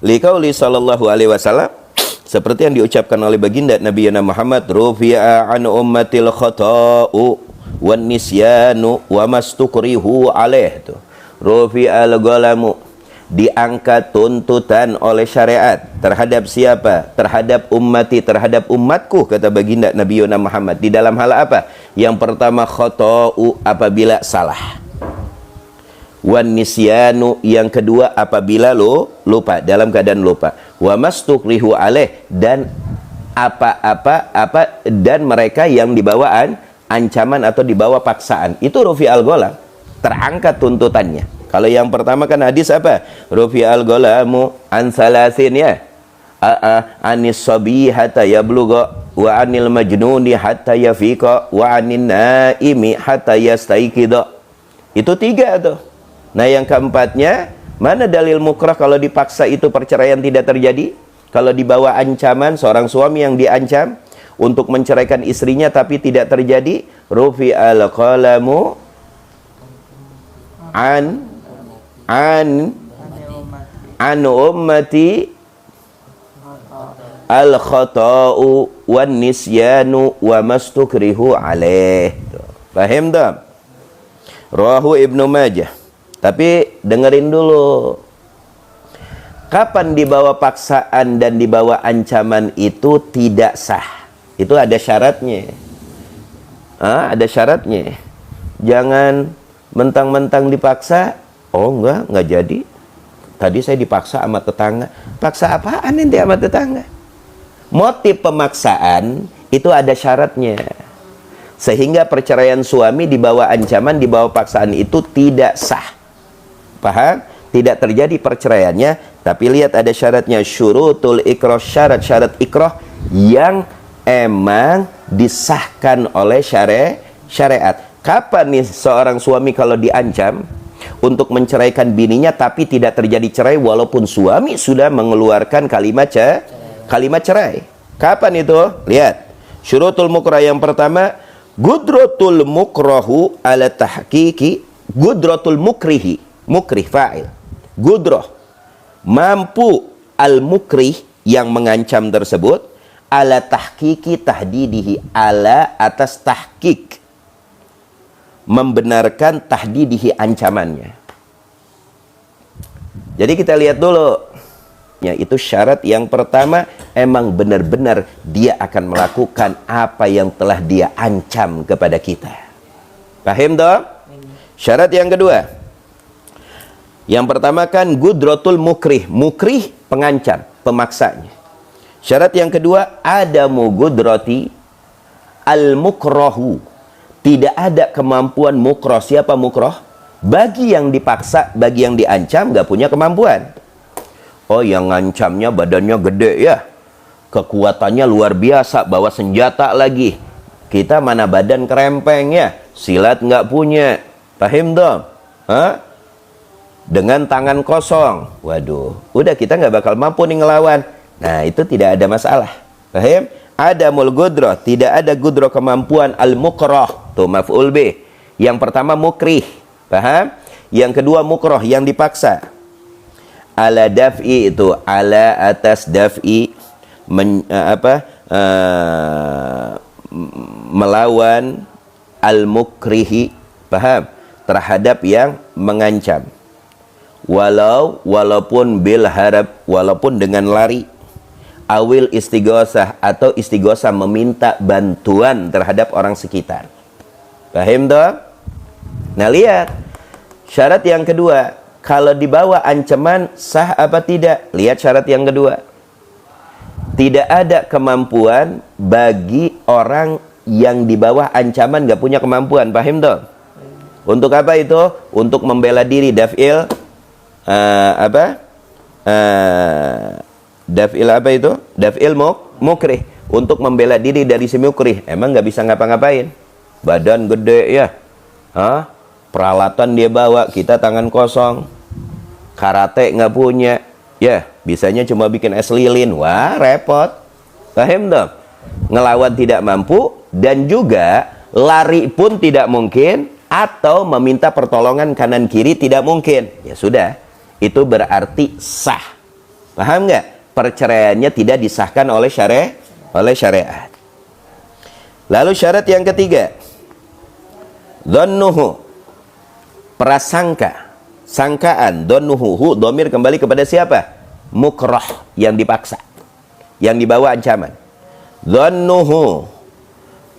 Liqauli sallallahu alaihi wasallam, seperti yang diucapkan oleh baginda Nabi Muhammad, rufi'a an ummatil khata'u wan nisyanu wa mastukrihu alaih. Rufi'al ghalamu, diangkat tuntutan oleh syariat terhadap siapa? Terhadap ummati, terhadap umatku, kata baginda Nabi Muhammad. Di dalam hal apa? Yang pertama khata'u, apabila salah. Wan nisyanu, yang kedua apabila lupa, dalam keadaan lupa. Wa mastukrihu alaih, dan dan mereka yang dibawaan ancaman atau dibawa paksaan. Itu rufi'al ghalam, terangkat tuntutannya. Kalau yang pertama kan hadis apa? Rufi'al ghalamu an salasin, ya. Anis sabi hatta yablugha, wa anil majnuni hatta yafiqa, wa anin naimi hatta yastaiqidha. Itu 3 tuh. Nah, yang keempatnya, mana dalil mukrah kalau dipaksa itu perceraian tidak terjadi? Kalau dibawa ancaman, seorang suami yang diancam untuk menceraikan istrinya tapi tidak terjadi, rufi'al qalamu an ummati al khata'u wan nisyanu wa mastukrihu alaih. Paham tak? Rawahu Ibnu Majah. Tapi dengerin dulu, kapan dibawa paksaan dan dibawa ancaman itu tidak sah. Itu ada syaratnya. Ada syaratnya. Jangan mentang-mentang dipaksa. Oh enggak jadi. Tadi saya dipaksa sama tetangga. Paksa apaan nanti sama tetangga? Motif pemaksaan itu ada syaratnya. Sehingga perceraian suami dibawa ancaman, dibawa paksaan itu tidak sah. Paham? Tidak terjadi perceraiannya, tapi lihat ada syaratnya, syurutul ikrah, syarat-syarat ikrah yang emang disahkan oleh syariat. Kapan nih seorang suami kalau diancam untuk menceraikan bininya tapi tidak terjadi cerai walaupun suami sudah mengeluarkan kalimat cerai? Kapan itu? Lihat. Syurutul mukrah yang pertama, gudratul mukrahu ala tahqiqi, gudratul mukrih fa'il. Gudrah, mampu al-mukrih yang mengancam tersebut, ala tahqiqi tahdidihi, ala atas tahqiq, membenarkan tahdidihi, ancamannya. Jadi kita lihat dulu, ya, itu syarat yang pertama, emang benar-benar dia akan melakukan apa yang telah dia ancam kepada kita. Paham dong? Syarat yang kedua, yang pertama kan gudratul mukrih, mukrih pengancam, pemaksanya. Syarat yang kedua, adamu gudrati al-mukrahu, tidak ada kemampuan mukrah. Siapa mukrah? Bagi yang dipaksa, bagi yang diancam, gak punya kemampuan. Oh, yang ngancamnya badannya gede, ya, kekuatannya luar biasa, bawa senjata lagi. Kita mana badan kerempeng, ya, silat nggak punya. Paham dong? Dengan tangan kosong, waduh, udah kita nggak bakal mampu nih ngelawan. Nah, itu tidak ada masalah. Paham? Adamul gudrah, tidak ada gudrah, kemampuan. Al-mukrah, tuh maf'ul bih. Yang pertama mukrih, paham? Yang kedua mukrah, yang dipaksa. Ala daf'i, itu ala atas daf'i, melawan al-mukrihi, paham? Terhadap yang mengancam. Walaupun bil harab, walaupun dengan lari. Awil istighosah, atau istighosah meminta bantuan terhadap orang sekitar. Paham toh? Nah, lihat syarat yang kedua, kalau dibawa ancaman sah apa tidak? Lihat syarat yang kedua, tidak ada kemampuan bagi orang yang di bawah ancaman, gak punya kemampuan. Paham toh? Untuk apa itu? Untuk membela diri, daf'il daf'il apa itu? Daf'il mukrih, untuk membela diri dari si mukrih. Emang nggak bisa ngapa-ngapain, badan gede, ya, peralatan dia bawa, kita tangan kosong, karate nggak punya, ya, bisanya cuma bikin es lilin. Wah, repot. Paham dong? Ngelawan tidak mampu, dan juga lari pun tidak mungkin, atau meminta pertolongan kanan kiri tidak mungkin. Ya sudah, itu berarti sah. Paham nggak? Perceraiannya tidak disahkan oleh syariat. Lalu syarat yang ketiga, dhannuhu, prasangka, sangkaan. Dhannuhu, hu dhamir kembali kepada siapa? Mukrah, yang dipaksa, yang dibawa ancaman. Dhannuhu,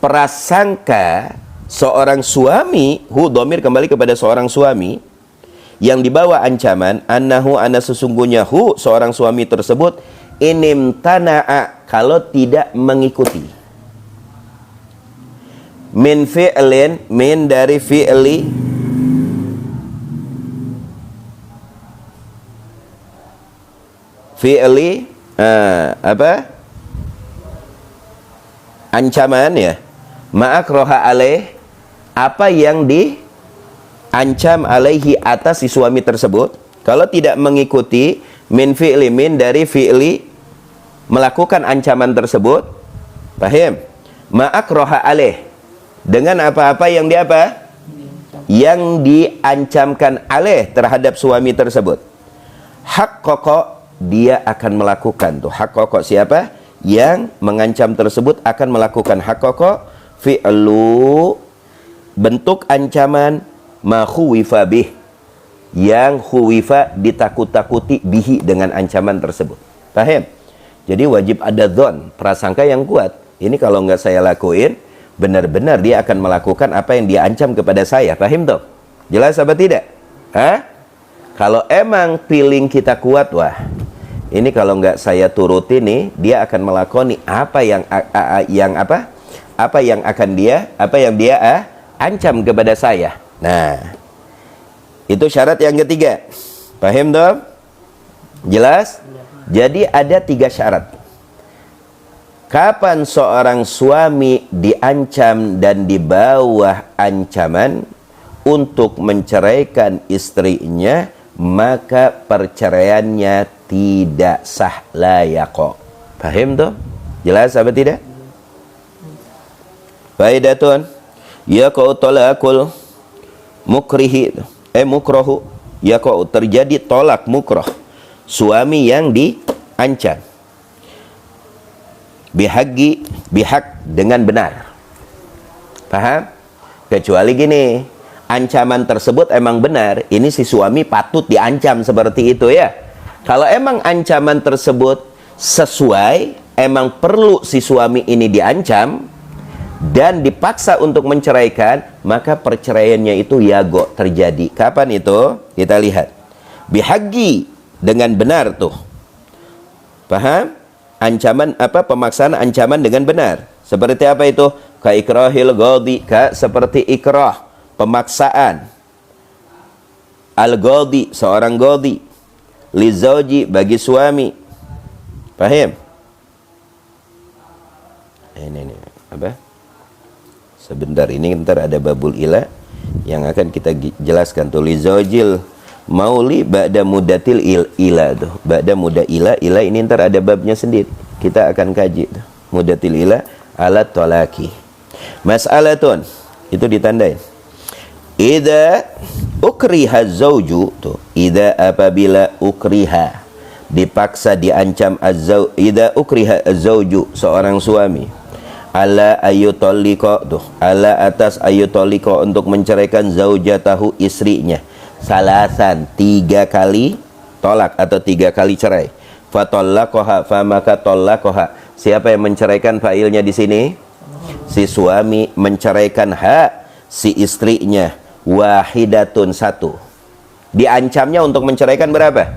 prasangka seorang suami, hu dhamir kembali kepada seorang suami yang dibawa ancaman, annahu, ana sesungguhnya hu seorang suami tersebut, inimtana'a, kalau tidak mengikuti, min fi'lin, min dari fi'li, ancaman ya, ma'akroha alaih, apa yang diancam alaihi atas si suami tersebut. Kalau tidak mengikuti, min fi'li, min dari fi'li, melakukan ancaman tersebut, paham? Ma'akroha alaih, dengan apa-apa yang yang diancamkan alaih terhadap suami tersebut. Hak kokok, dia akan melakukan tuh. Hak kokok siapa? Yang mengancam tersebut akan melakukan. Hak kokok fi'lu, bentuk ancaman, ma khuwifa bih, yang khuwifa, ditakut-takuti, bihi, dengan ancaman tersebut. Paham? Jadi wajib ada dhon, prasangka yang kuat. Ini kalau nggak saya lakuin, benar-benar dia akan melakukan apa yang dia ancam kepada saya. Paham tuh? Jelas apa tidak? Hah? Kalau emang feeling kita kuat, wah, ini kalau nggak saya turuti nih, dia akan melakoni apa yang dia ancam kepada saya. Nah, itu syarat yang ketiga. Paham dong? Jelas? Jadi ada 3 syarat. Kapan seorang suami diancam dan di bawah ancaman untuk menceraikan istrinya, maka perceraiannya tidak sah, la yaqa. Paham tuh? Jelas apa tidak? Faidatun yaqa'u talaqul mukrihi, mukrahu, yaqa'u, terjadi tolak mukrah, suami yang diancam, bihak, dengan benar. Paham? Kecuali gini, ancaman tersebut emang benar, ini si suami patut diancam seperti itu ya. Kalau emang ancaman tersebut sesuai, emang perlu si suami ini diancam dan dipaksa untuk menceraikan, maka perceraiannya itu yago, terjadi. Kapan itu? Kita lihat. Bihaqi, dengan benar tuh. Paham? Ancaman apa? Pemaksaan ancaman dengan benar. Seperti apa itu? Ka ikrahil ghadi, seperti ikrah, pemaksaan. Al-ghadi, seorang ghadi, li zauji, bagi suami. Paham? Ini apa? Sebentar, ini ntar ada babul ila yang akan kita jelaskan tuh. Li zaujil mauli ba'da mudatil ila tuh. Ba'da muda ila ini ntar ada babnya sendiri. Kita akan kaji tuh. Mudatil ila ala tolaki. Mas'alatun, itu ditandain. Idza ukriha zauju tuh. Idza apabila ukriha, dipaksa, diancam az-zauj. Idza ukriha az-zauju, seorang suami, ala ayutoliko tuh, ala atas ayutoliko, untuk menceraikan zaujatahu, istrinya, salasan, 3 kali tolak atau 3 kali cerai. Fatollakoha, famaka tollakoha, siapa yang menceraikan? Fa'ilnya di sini si suami, menceraikan si istrinya, wahidatun, 1. Diancamnya untuk menceraikan berapa?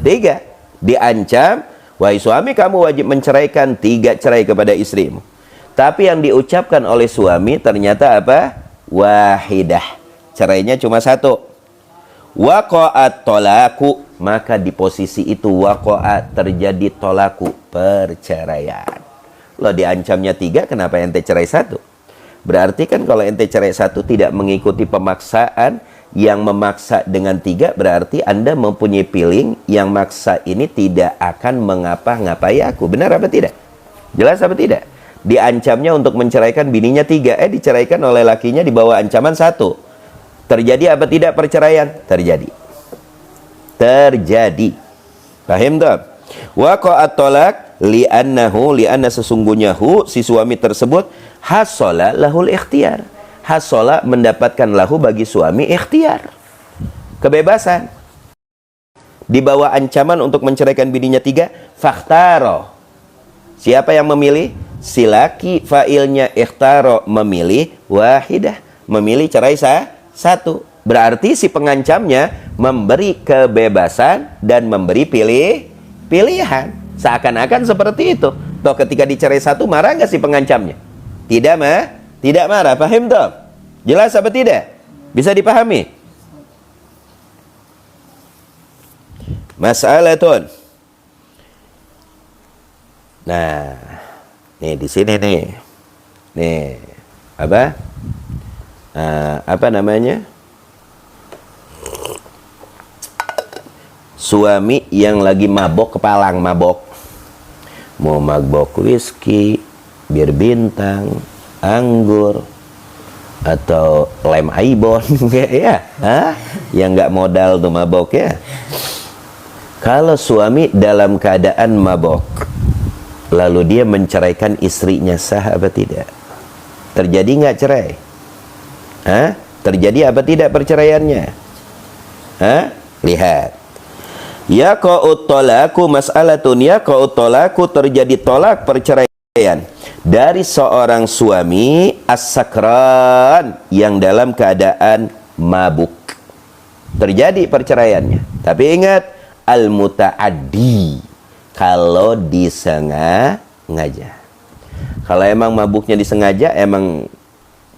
3. Diancam, wahai suami, kamu wajib menceraikan 3 cerai kepada istrimu. Tapi yang diucapkan oleh suami ternyata apa? Wahidah, cerainya cuma 1. Waqa'at tolaku, maka di posisi itu waqa'at, terjadi tolaku, perceraian. Loh, diancamnya 3, kenapa ente cerai 1? Berarti kan kalau ente cerai 1 tidak mengikuti pemaksaan, yang memaksa dengan 3, berarti Anda mempunyai feeling yang maksa ini tidak akan mengapa-ngapai aku. Benar apa tidak? Jelas apa tidak? Diancamnya untuk menceraikan bininya 3, diceraikan oleh lakinya di bawah ancaman 1. Terjadi apa tidak perceraian? Terjadi. Paham tak? Waqa'at tolak li'anna sesungguhnya si suami tersebut hasola lahul ikhtiar. Hasola mendapatkan lahu bagi suami ikhtiar, kebebasan. Di bawah ancaman untuk menceraikan bininya 3, fakhtaro. Siapa yang memilih? Si laki fa'ilnya ikhtaro memilih, wahidah memilih cerai satu. Berarti si pengancamnya memberi kebebasan dan memberi pilihan. Seakan-akan seperti itu. Toh ketika dicerai satu, marah nggak si pengancamnya? Tidak marah. Paham toh? Jelas apa tidak? Bisa dipahami? Mas'alatun. Nah, nih di sini nih. Nih, apa? Apa namanya? Suami yang lagi mabok, kepalang mabok. Mau mabok whisky, bir bintang, anggur, atau lem aibon, ya, yang nggak modal tuh mabok ya. Kalau suami dalam keadaan mabok, lalu dia menceraikan istrinya, sah apa tidak? Terjadi nggak cerai? Terjadi apa tidak perceraiannya? Lihat. Yaqa'ut talaku mas'alatun, yaqa'ut talaku, terjadi tolak perceraian dari seorang suami as-sakran yang dalam keadaan mabuk. Terjadi perceraiannya. Tapi ingat, al-muta'addi, kalau disengaja. Kalau emang mabuknya disengaja, emang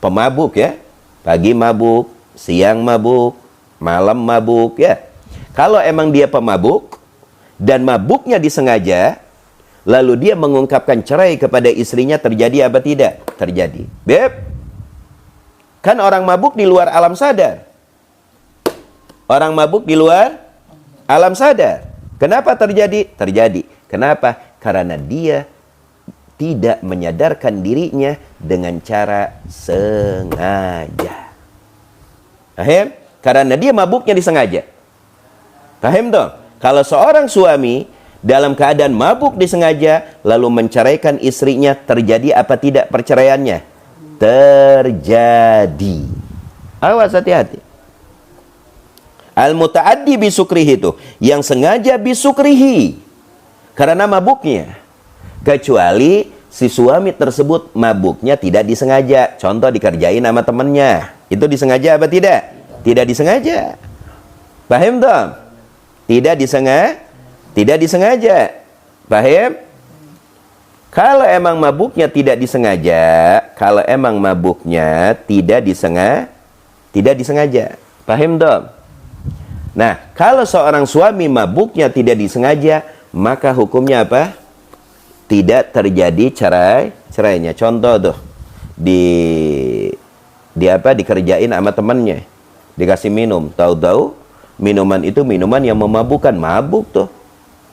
pemabuk ya. Pagi mabuk, siang mabuk, malam mabuk ya. Kalau emang dia pemabuk dan mabuknya disengaja, lalu dia mengungkapkan cerai kepada istrinya, terjadi apa tidak? Terjadi. Beb, kan orang mabuk di luar alam sadar. Orang mabuk di luar alam sadar. Kenapa terjadi? Terjadi. Kenapa? Karena dia tidak menyadarkan dirinya dengan cara sengaja. Paham? Karena dia mabuknya disengaja. Paham dong? Kalau seorang suami dalam keadaan mabuk disengaja lalu menceraikan istrinya, terjadi apa tidak perceraiannya? Terjadi. Awas, hati-hati. Al-muta'addi bisukrihi itu yang sengaja bisukrihi karena mabuknya. Kecuali si suami tersebut mabuknya tidak disengaja. Contoh, dikerjain sama temennya. Itu disengaja apa tidak? Tidak disengaja. Paham dong? Tidak disengaja. Paham? Kalau emang mabuknya tidak disengaja, tidak disengaja. Paham dong? Nah, kalau seorang suami mabuknya tidak disengaja, maka hukumnya apa? Tidak terjadi cerainya. Contoh tuh, dikerjain sama temannya, dikasih minum, tahu-tahu minuman itu minuman yang memabukkan, mabuk tuh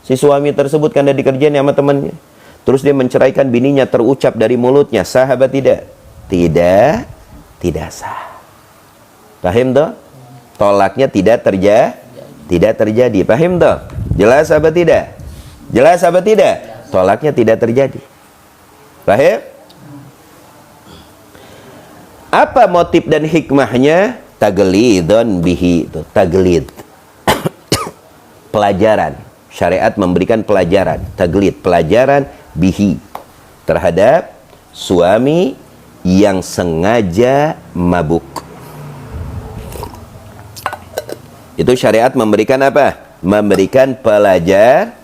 si suami tersebut karena dikerjain sama temannya. Terus dia menceraikan bininya, terucap dari mulutnya, sah apa tidak? Tidak sah. Paham toh? Tolaknya tidak terjadi. Paham toh? Jelas apa tidak? Jelas apa tidak? Tolaknya tidak terjadi. Paham? Apa motif dan hikmahnya? Taglidun bihi, itu taglid. Pelajaran. Syariat memberikan pelajaran, taglid, pelajaran bihi, terhadap suami yang sengaja mabuk. Itu syariat memberikan apa? Memberikan pelajaran.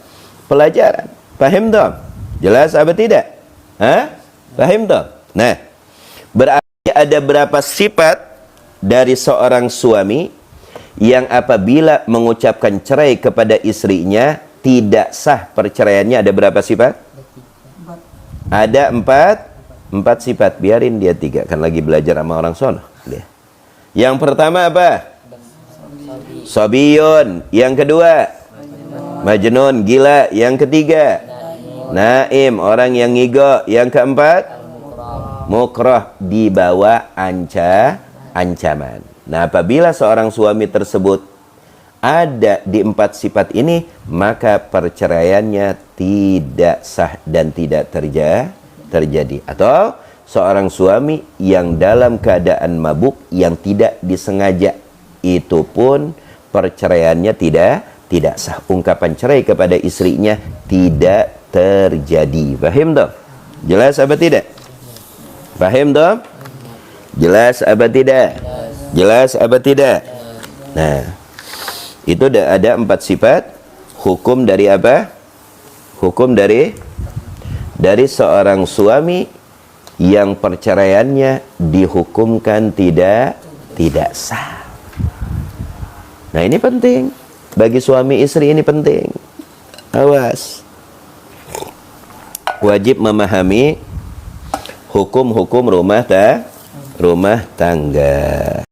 Paham dong? Jelas apa tidak? Paham dong? Nah, berarti ada berapa sifat dari seorang suami yang apabila mengucapkan cerai kepada istrinya tidak sah perceraiannya? Ada berapa sifat? Ada empat sifat. Biarin dia 3, kan lagi belajar sama orang sono dia. Yang pertama apa? Sobiyun. Yang kedua majnun, gila. Yang ketiga naim, orang yang ngigo. Yang keempat mukrah, dibawa ancaman. Nah, apabila seorang suami tersebut ada di 4 sifat ini, maka perceraiannya tidak sah dan tidak terjadi. Atau seorang suami yang dalam keadaan mabuk yang tidak disengaja, itu pun perceraiannya tidak sah. Ungkapan cerai kepada istrinya tidak terjadi. Fahim tak? Jelas apa tidak? Fahim tak? Jelas apa tidak? Jelas apa tidak? Nah, itu ada 4 sifat. Hukum dari apa? Hukum dari seorang suami yang perceraiannya dihukumkan tidak sah. Nah, ini penting. Bagi suami istri ini penting. Awas. Wajib memahami hukum-hukum rumah tangga.